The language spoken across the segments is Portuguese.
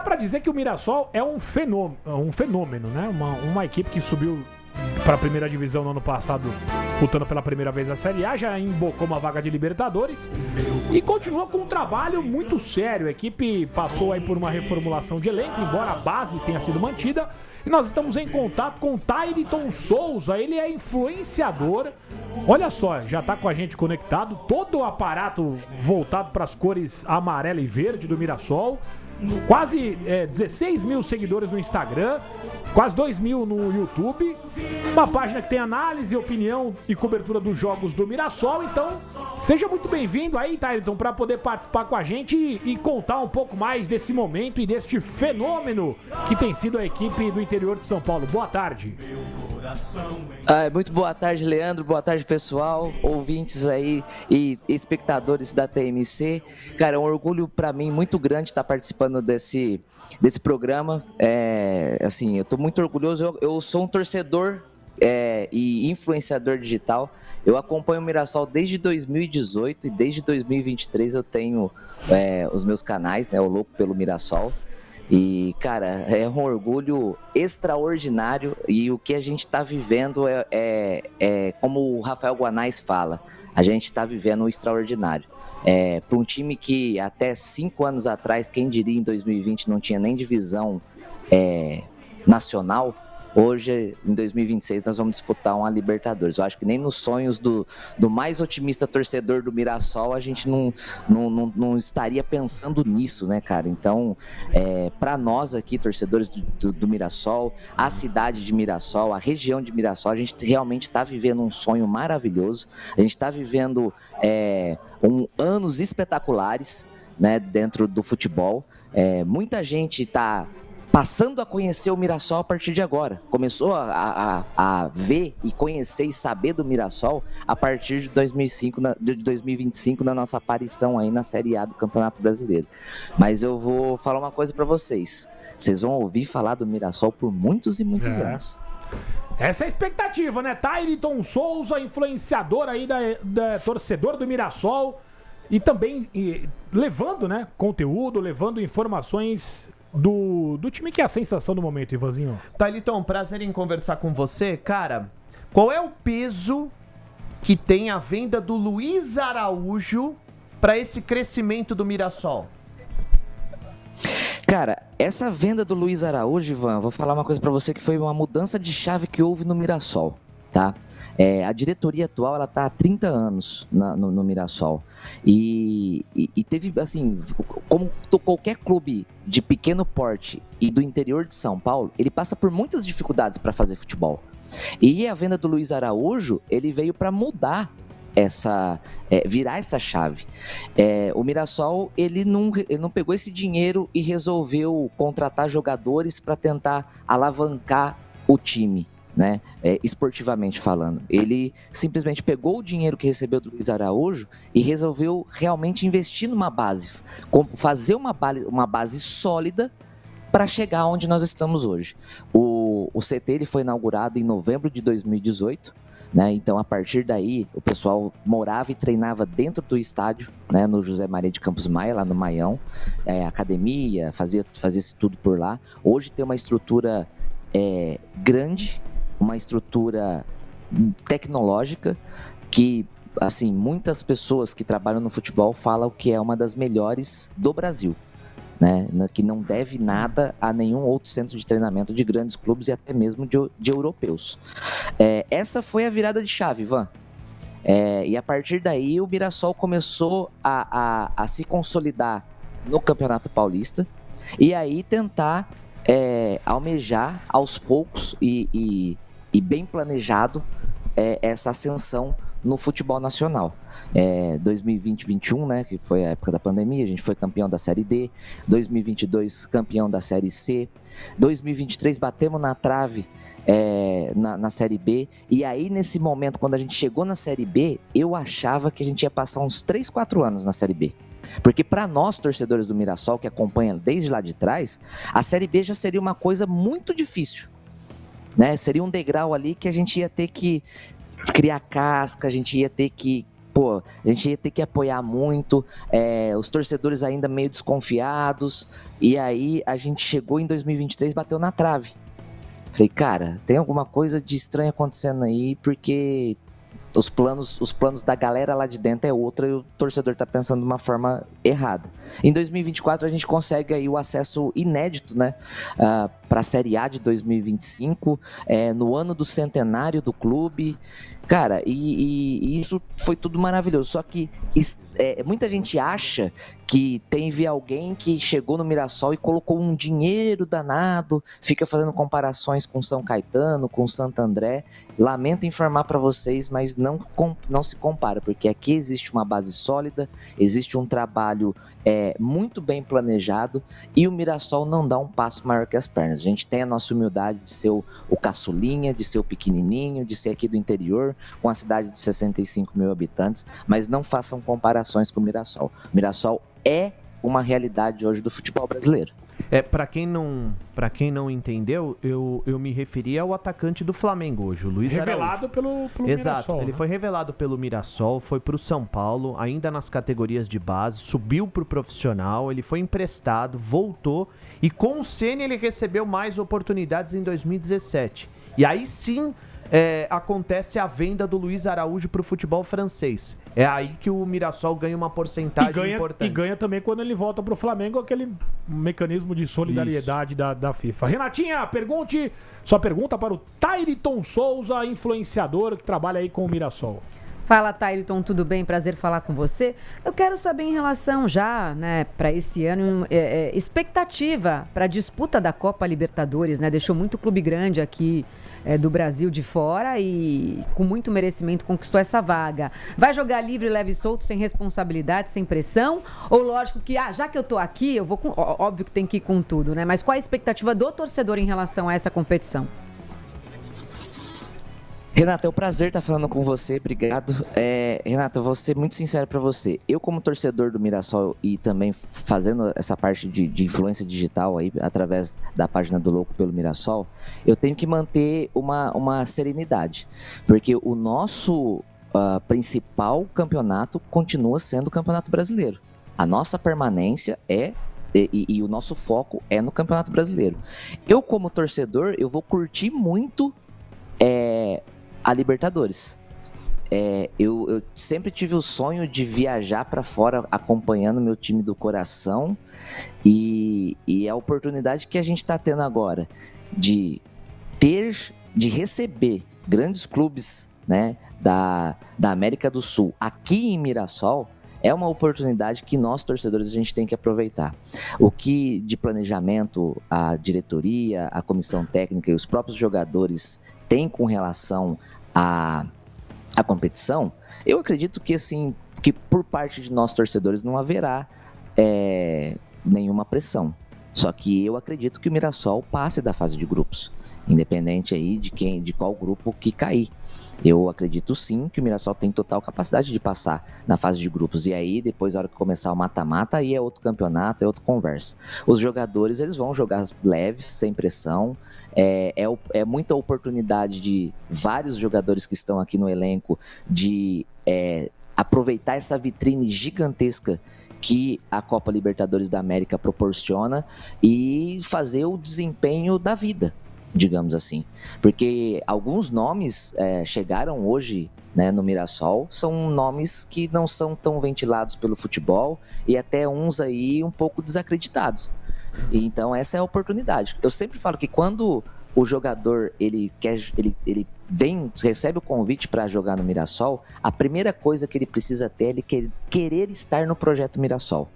pra dizer que o Mirassol é um fenômeno, né? Uma equipe que subiu para a primeira divisão no ano passado, disputando pela primeira vez a Série A, já embocou uma vaga de Libertadores e continua com um trabalho muito sério. A equipe passou aí por uma reformulação de elenco, embora a base tenha sido mantida. E nós estamos em contato com o Tairiton Souza, ele é influenciador. Olha só, já está com a gente conectado, todo o aparato voltado para as cores amarela e verde do Mirassol. Quase 16 mil seguidores no Instagram, quase 2 mil no YouTube. Uma página que tem análise, opinião e cobertura dos jogos do Mirassol. Então, seja muito bem-vindo aí, Tairiton, para poder participar com a gente e contar um pouco mais desse momento e deste fenômeno que tem sido a equipe do interior de São Paulo. Boa tarde. Muito boa tarde, Leandro, boa tarde, pessoal, ouvintes aí e espectadores da TMC. Cara, é um orgulho para mim muito grande estar participando desse programa. Assim, eu tô muito orgulhoso, eu sou um torcedor e influenciador digital. Eu acompanho o Mirassol desde 2018 e desde 2023 eu tenho os meus canais, né, o Louco pelo Mirassol. E, cara, é um orgulho extraordinário e o que a gente está vivendo como o Rafael Guanais fala, a gente está vivendo o extraordinário. Para um time que até 5 anos atrás, quem diria em 2020, não tinha nem divisão nacional, hoje, em 2026, nós vamos disputar uma Libertadores. Eu acho que nem nos sonhos do mais otimista torcedor do Mirassol a gente não estaria pensando nisso, né, cara? Então, para nós aqui, torcedores do Mirassol, a cidade de Mirassol, a região de Mirassol, a gente realmente está vivendo um sonho maravilhoso. A gente está vivendo anos espetaculares, né, dentro do futebol. Muita gente está passando a conhecer o Mirassol a partir de agora. Começou a ver e conhecer e saber do Mirassol a partir de 2025, na nossa aparição aí na Série A do Campeonato Brasileiro. Mas eu vou falar uma coisa para vocês. Vocês vão ouvir falar do Mirassol por muitos e muitos anos. Essa é a expectativa, né? Tairiton Souza, influenciador aí da torcedor do Mirassol e também levando, né, conteúdo, levando informações do time que é a sensação do momento, Ivanzinho. Tairiton, prazer em conversar com você. Cara, qual é o peso que tem a venda do Luiz Araújo para esse crescimento do Mirassol? Cara, essa venda do Luiz Araújo, Ivan, vou falar uma coisa para você que foi uma mudança de chave que houve no Mirassol, tá? A diretoria atual, ela tá há 30 anos no Mirassol e teve, assim, como qualquer clube de pequeno porte e do interior de São Paulo, ele passa por muitas dificuldades para fazer futebol. E a venda do Luiz Araújo, ele veio para mudar virar essa chave. O Mirassol, ele não pegou esse dinheiro e resolveu contratar jogadores para tentar alavancar o time, né? Esportivamente falando. Ele simplesmente pegou o dinheiro que recebeu do Luiz Araújo e resolveu realmente investir numa base, fazer uma base sólida para chegar onde nós estamos hoje. O CT ele foi inaugurado em novembro de 2018, né? Então, a partir daí, o pessoal morava e treinava dentro do estádio, né? No José Maria de Campos Maia, lá no Maião, academia, fazia-se tudo por lá. Hoje tem uma estrutura grande, uma estrutura tecnológica que, assim, muitas pessoas que trabalham no futebol falam que é uma das melhores do Brasil, né? Que não deve nada a nenhum outro centro de treinamento de grandes clubes e até mesmo de europeus. Essa foi a virada de chave, Ivan. E a partir daí o Mirassol começou a se consolidar no Campeonato Paulista e aí tentar almejar aos poucos e bem planejado essa ascensão no futebol nacional. 2020-21, né, que foi a época da pandemia, a gente foi campeão da Série D, 2022 campeão da Série C, 2023 batemos na trave na Série B, e aí nesse momento, quando a gente chegou na Série B, eu achava que a gente ia passar uns 3, 4 anos na Série B. Porque para nós, torcedores do Mirassol, que acompanham desde lá de trás, a Série B já seria uma coisa muito difícil, né? Seria um degrau ali que a gente ia ter que criar casca, a gente ia ter que pô, a gente ia ter que apoiar muito, os torcedores ainda meio desconfiados, e aí a gente chegou em 2023 e bateu na trave. Falei, cara, tem alguma coisa de estranho acontecendo aí, porque os planos da galera lá de dentro é outra e o torcedor tá pensando de uma forma errada. Em 2024 a gente consegue aí o acesso inédito, né, para a Série A de 2025, no ano do centenário do clube. Cara, e isso foi tudo maravilhoso, só que muita gente acha que teve alguém que chegou no Mirassol e colocou um dinheiro danado, fica fazendo comparações com São Caetano, com Santo André. Lamento informar para vocês, mas não se compara, porque aqui existe uma base sólida, existe um trabalho muito bem planejado, e o Mirassol não dá um passo maior que as pernas. A gente tem a nossa humildade de ser o caçulinha, de ser o pequenininho, de ser aqui do interior, com a cidade de 65 mil habitantes, mas não façam comparações com o Mirassol. O Mirassol é uma realidade hoje do futebol brasileiro. Para quem não entendeu, eu me referi ao atacante do Flamengo hoje, o Luiz Araújo. Revelado pelo Exato, Mirassol. ele foi revelado pelo Mirassol, foi pro São Paulo, ainda nas categorias de base, subiu pro profissional, ele foi emprestado, voltou, e com o Ceni ele recebeu mais oportunidades em 2017. E aí sim acontece a venda do Luiz Araújo pro futebol francês. É aí que o Mirassol ganha uma porcentagem importante. E ganha também quando ele volta pro Flamengo, aquele mecanismo de solidariedade da FIFA. Renatinha, sua pergunta para o Tairiton Souza, influenciador que trabalha aí com o Mirassol. Fala, Tairiton, tudo bem? Prazer falar com você. Eu quero saber em relação já, né, para esse ano, expectativa para a disputa da Copa Libertadores, né? Deixou muito clube grande aqui do Brasil de fora e com muito merecimento conquistou essa vaga. Vai jogar livre, leve e solto, sem responsabilidade, sem pressão? Ou lógico que, já que eu tô aqui, eu vou com... Óbvio que tem que ir com tudo, né? Mas qual a expectativa do torcedor em relação a essa competição? Renata, é um prazer estar falando com você, obrigado. Renata, vou ser muito sincero para você. Eu, como torcedor do Mirassol e também fazendo essa parte de influência digital aí, através da página do Louco pelo Mirassol, eu tenho que manter uma serenidade, porque o nosso principal campeonato continua sendo o Campeonato Brasileiro. A nossa permanência e o nosso foco é no Campeonato Brasileiro. Eu, como torcedor, eu vou curtir muito a Libertadores. Eu sempre tive o sonho de viajar para fora acompanhando meu time do coração, e a oportunidade que a gente está tendo agora de receber grandes clubes, né, da América do Sul aqui em Mirassol é uma oportunidade que nós, torcedores, a gente tem que aproveitar. O que de planejamento a diretoria, a comissão técnica e os próprios jogadores têm com relação à competição, eu acredito que, assim, que por parte de nós, torcedores, não haverá nenhuma pressão. Só que eu acredito que o Mirassol passe da fase de grupos, independente aí de qual grupo que cair. Eu acredito sim que o Mirassol tem total capacidade de passar na fase de grupos, e aí depois, na hora que começar o mata-mata, aí é outro campeonato, é outra conversa. Os jogadores, eles vão jogar leves, sem pressão. É muita oportunidade de vários jogadores que estão aqui no elenco de aproveitar essa vitrine gigantesca que a Copa Libertadores da América proporciona e fazer o desempenho da vida, digamos assim. Porque alguns nomes chegaram hoje, né, no Mirassol, são nomes que não são tão ventilados pelo futebol e até uns aí um pouco desacreditados. Então essa é a oportunidade. Eu sempre falo que quando o jogador ele recebe o convite para jogar no Mirassol, a primeira coisa que ele precisa ter é ele querer estar no projeto Mirassol.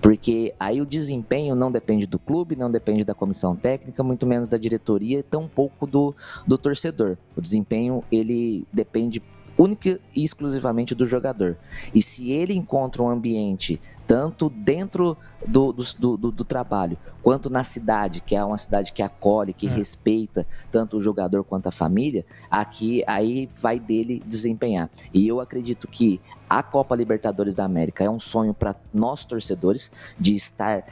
Porque aí o desempenho não depende do clube, não depende da comissão técnica, muito menos da diretoria, tampouco do torcedor. O desempenho, ele depende única e exclusivamente do jogador. E se ele encontra um ambiente, tanto dentro do trabalho, quanto na cidade, que é uma cidade que acolhe, que respeita tanto o jogador quanto a família, aí vai dele desempenhar. E eu acredito que a Copa Libertadores da América é um sonho para nós torcedores de estar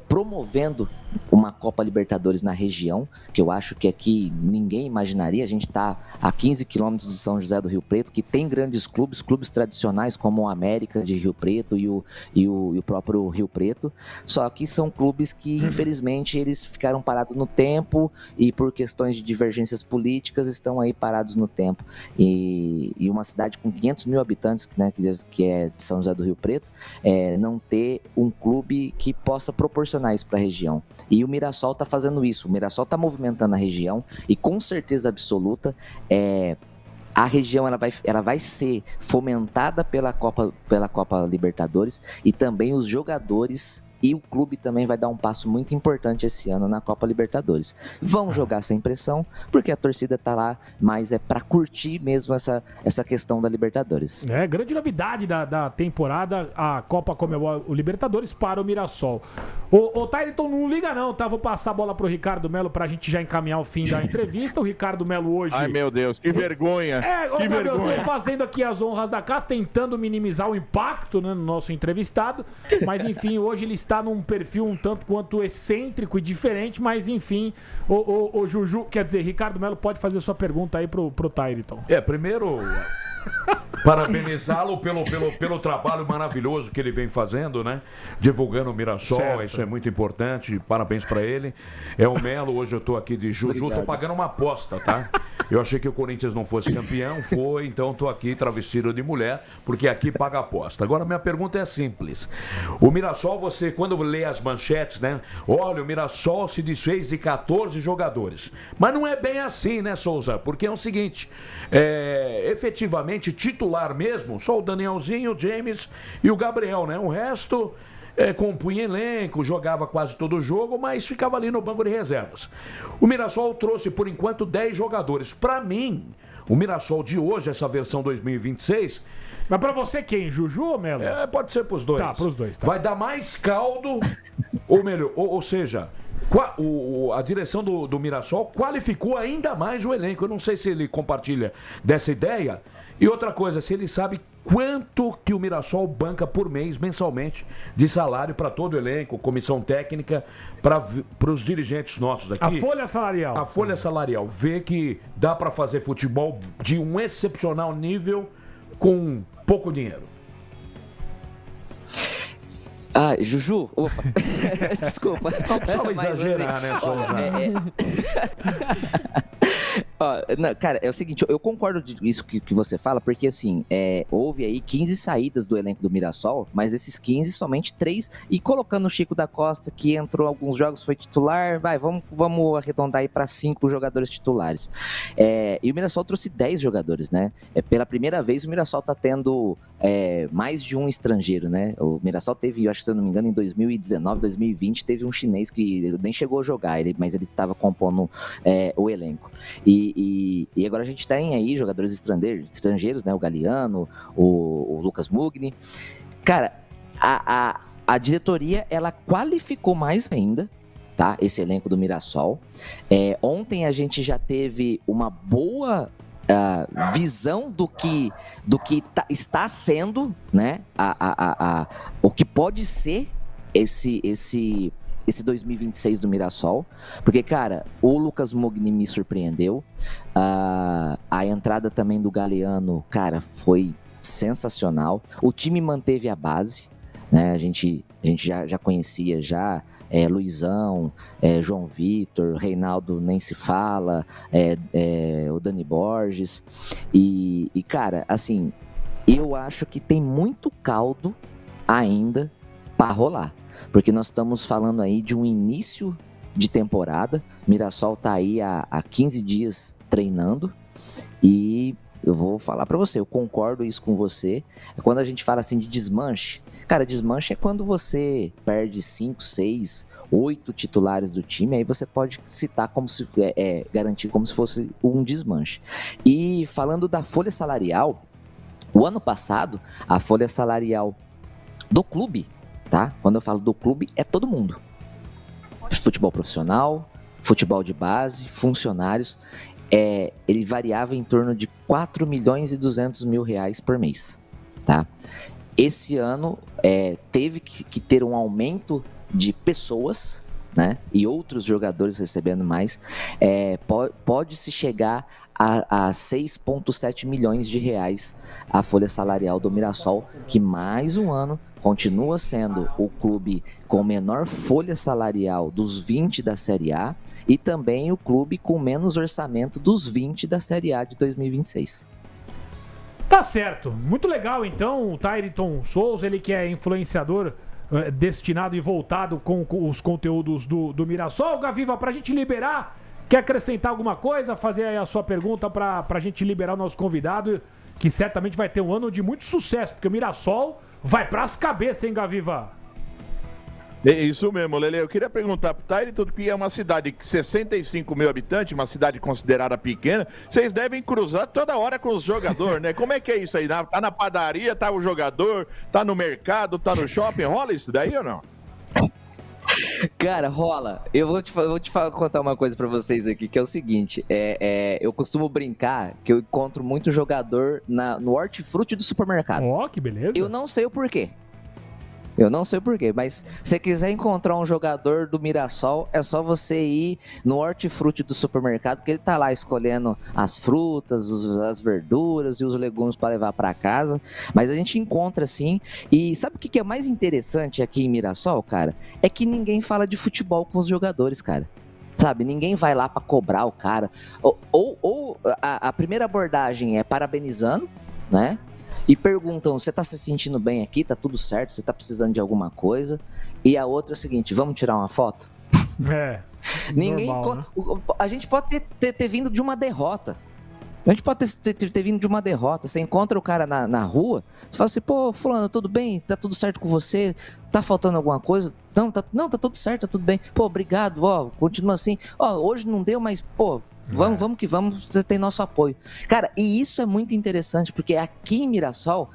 promovendo uma Copa Libertadores na região, que eu acho que aqui ninguém imaginaria. A gente está a 15 quilômetros de São José do Rio Preto, que tem grandes clubes tradicionais como o América de Rio Preto e o próprio Rio Preto, só que são clubes que infelizmente eles ficaram parados no tempo e por questões de divergências políticas estão aí parados no tempo, e uma cidade com 500 mil habitantes, né, que é de São José do Rio Preto, não ter um clube que possa proporcionar isso para a região. E o Mirassol está fazendo isso, o Mirassol está movimentando a região e com certeza absoluta a região ela vai ser fomentada pela Copa Libertadores, e também os jogadores e o clube também vai dar um passo muito importante esse ano na Copa Libertadores. Vão jogar sem pressão, porque a torcida tá lá, mas é para curtir mesmo essa questão da Libertadores. Grande novidade da temporada, a Copa Comebol Libertadores para o Mirassol. Ô Tairiton, não liga não, tá? Vou passar a bola pro Ricardo Melo pra gente já encaminhar o fim da entrevista. O Ricardo Melo hoje... Ai, meu Deus, que vergonha! Que vergonha! Eu tô fazendo aqui as honras da casa, tentando minimizar o impacto, né, no nosso entrevistado, mas enfim, hoje ele está num perfil um tanto quanto excêntrico e diferente, mas enfim, o Juju, quer dizer, Ricardo Melo pode fazer sua pergunta aí pro Tairiton. Primeiro, parabenizá-lo pelo trabalho maravilhoso que ele vem fazendo, né? Divulgando o Mirassol, certo. Isso é muito importante, parabéns pra ele. O Melo, hoje eu tô aqui de Juju, obrigado. Tô pagando uma aposta, tá? Eu achei que o Corinthians não fosse campeão, foi, então tô aqui travestido de mulher, porque aqui paga aposta. Agora minha pergunta é simples. O Mirassol, você, quando lê as manchetes, né? Olha, o Mirassol se desfez de 14 jogadores. Mas não é bem assim, né, Souza? Porque é o seguinte, efetivamente titular mesmo, só o Danielzinho, o James e o Gabriel, né? O resto compunha elenco, jogava quase todo o jogo, mas ficava ali no banco de reservas. O Mirassol trouxe, por enquanto, 10 jogadores. Para mim, o Mirassol de hoje, essa versão 2026... Mas pra você quem? Juju ou Melo? Pode ser pros dois. Tá, pros dois. Tá. Vai dar mais caldo, ou melhor, ou seja... A direção do Mirassol qualificou ainda mais o elenco. Eu não sei se ele compartilha dessa ideia. E outra coisa, se ele sabe quanto que o Mirassol banca por mês, mensalmente, de salário para todo o elenco, comissão técnica, para os dirigentes nossos aqui. A folha salarial. A folha salarial. Vê que dá para fazer futebol de um excepcional nível com pouco dinheiro. Juju, opa, desculpa. Não precisava exagerar, né, Souza? Não, cara, é o seguinte, eu concordo com isso que você fala, porque assim, houve aí 15 saídas do elenco do Mirassol, mas desses 15, somente 3, e colocando o Chico da Costa, que entrou em alguns jogos, foi titular, vamos arredondar aí para 5 jogadores titulares. E o Mirassol trouxe 10 jogadores, né? Pela primeira vez o Mirassol tá tendo mais de um estrangeiro, né? O Mirassol teve, eu acho que se eu não me engano, em 2019, 2020, teve um chinês que nem chegou a jogar, mas ele tava compondo o elenco. E agora a gente tem aí jogadores estrangeiros, né? O Galeano, o Lucas Mugni. Cara, a diretoria, ela qualificou mais ainda, tá? Esse elenco do Mirassol. Ontem a gente já teve uma boa visão do que está sendo, né? O que pode ser esse 2026 do Mirassol, porque, cara, o Lucas Mugni me surpreendeu, a entrada também do Galeano, cara, foi sensacional, o time manteve a base, né? A gente já conhecia Luizão, João Vitor, Reinaldo nem se fala, o Dani Borges, e cara, assim, eu acho que tem muito caldo ainda para rolar. Porque nós estamos falando aí de um início de temporada. Mirassol tá aí há 15 dias treinando. E eu vou falar para você, eu concordo isso com você. Quando a gente fala assim de desmanche, cara, desmanche é quando você perde 5, 6, 8 titulares do time. Aí você pode citar como se garantir como se fosse um desmanche. E falando da folha salarial, o ano passado, a folha salarial do clube, tá? Quando eu falo do clube, é todo mundo. Futebol profissional, futebol de base, funcionários. Ele variava em torno de 4 milhões e 200 mil reais por mês. tá? Esse ano teve que ter um aumento de pessoas, né? E outros jogadores recebendo mais. Pode-se chegar a 6,7 milhões de reais a folha salarial do Mirassol, que mais um ano continua sendo o clube com menor folha salarial dos 20 da Série A e também o clube com menos orçamento dos 20 da Série A de 2026. Tá certo. Muito legal, então, o Tyriton Souza, ele que é influenciador destinado e voltado com os conteúdos do Mirassol. Gaviva, pra gente liberar, quer acrescentar alguma coisa? Fazer aí a sua pergunta pra gente liberar o nosso convidado, que certamente vai ter um ano de muito sucesso, porque o Mirassol vai pras cabeças, hein, Gaviva? É isso mesmo, Lele. Eu queria perguntar pro Tyriton, que é uma cidade de 65 mil habitantes, uma cidade considerada pequena, vocês devem cruzar toda hora com os jogadores, né? Como é que é isso aí? Tá na padaria, tá o jogador, tá no mercado, tá no shopping, rola isso daí ou não? Cara, rola. Eu vou te contar uma coisa pra vocês aqui, que é o seguinte, eu costumo brincar que eu encontro muito jogador no hortifruti do supermercado. Ó, que beleza. Eu não sei o porquê, mas se você quiser encontrar um jogador do Mirassol, é só você ir no hortifruti do supermercado, que ele tá lá escolhendo as frutas, as verduras e os legumes para levar para casa. Mas a gente encontra assim. E sabe o que é mais interessante aqui em Mirassol, cara? É que ninguém fala de futebol com os jogadores, cara. Sabe, ninguém vai lá para cobrar o cara. Ou a primeira abordagem é parabenizando, né? E perguntam, você tá se sentindo bem aqui? Tá tudo certo? Você tá precisando de alguma coisa? E a outra é o seguinte, vamos tirar uma foto? Ninguém. Normal, né? A gente pode ter vindo de uma derrota. A gente pode ter vindo de uma derrota. Você encontra o cara na rua, você fala assim, pô, fulano, tudo bem? Tá tudo certo com você? Tá faltando alguma coisa? Não, tá tudo certo, tá tudo bem. Pô, obrigado, continua assim. Hoje não deu, mas, pô, vamos que vamos, você tem nosso apoio. Cara, e isso é muito interessante, porque aqui em Mirassol,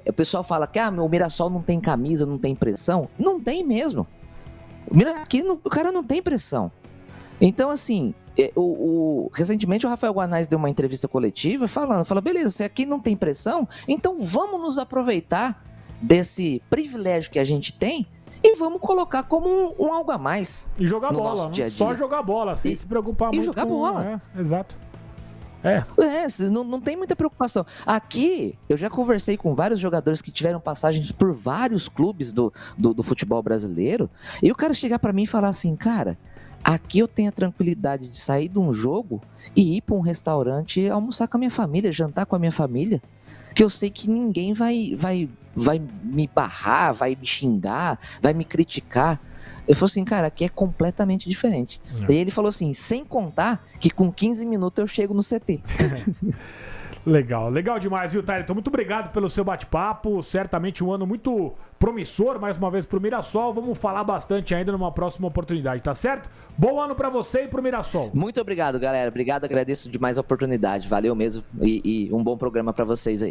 o pessoal fala que o Mirassol não tem camisa, não tem pressão. Não tem mesmo. Aqui o cara não tem pressão. Então, assim, recentemente o Rafael Guanais deu uma entrevista coletiva falando, beleza, se aqui não tem pressão, então vamos nos aproveitar desse privilégio que a gente tem e vamos colocar como um algo a mais. E jogar no bola, nosso né? dia a dia. Só jogar bola, sem se preocupar muito. E jogar bola. Exato. Não tem muita preocupação. Aqui, eu já conversei com vários jogadores que tiveram passagens por vários clubes do futebol brasileiro, e o cara chegar pra mim e falar assim, cara, aqui eu tenho a tranquilidade de sair de um jogo e ir pra um restaurante almoçar com a minha família, jantar com a minha família, que eu sei que ninguém vai me barrar, vai me xingar, vai me criticar. Eu falei assim, cara, aqui é completamente diferente. E ele falou assim, sem contar que com 15 minutos eu chego no CT. Legal demais, viu, Tyriton? Muito obrigado pelo seu bate-papo. Certamente um ano muito promissor, mais uma vez, pro Mirassol. Vamos falar bastante ainda numa próxima oportunidade, tá certo? Bom ano pra você e pro Mirassol. Muito obrigado, galera. Obrigado, agradeço demais a oportunidade. Valeu mesmo e um bom programa pra vocês aí.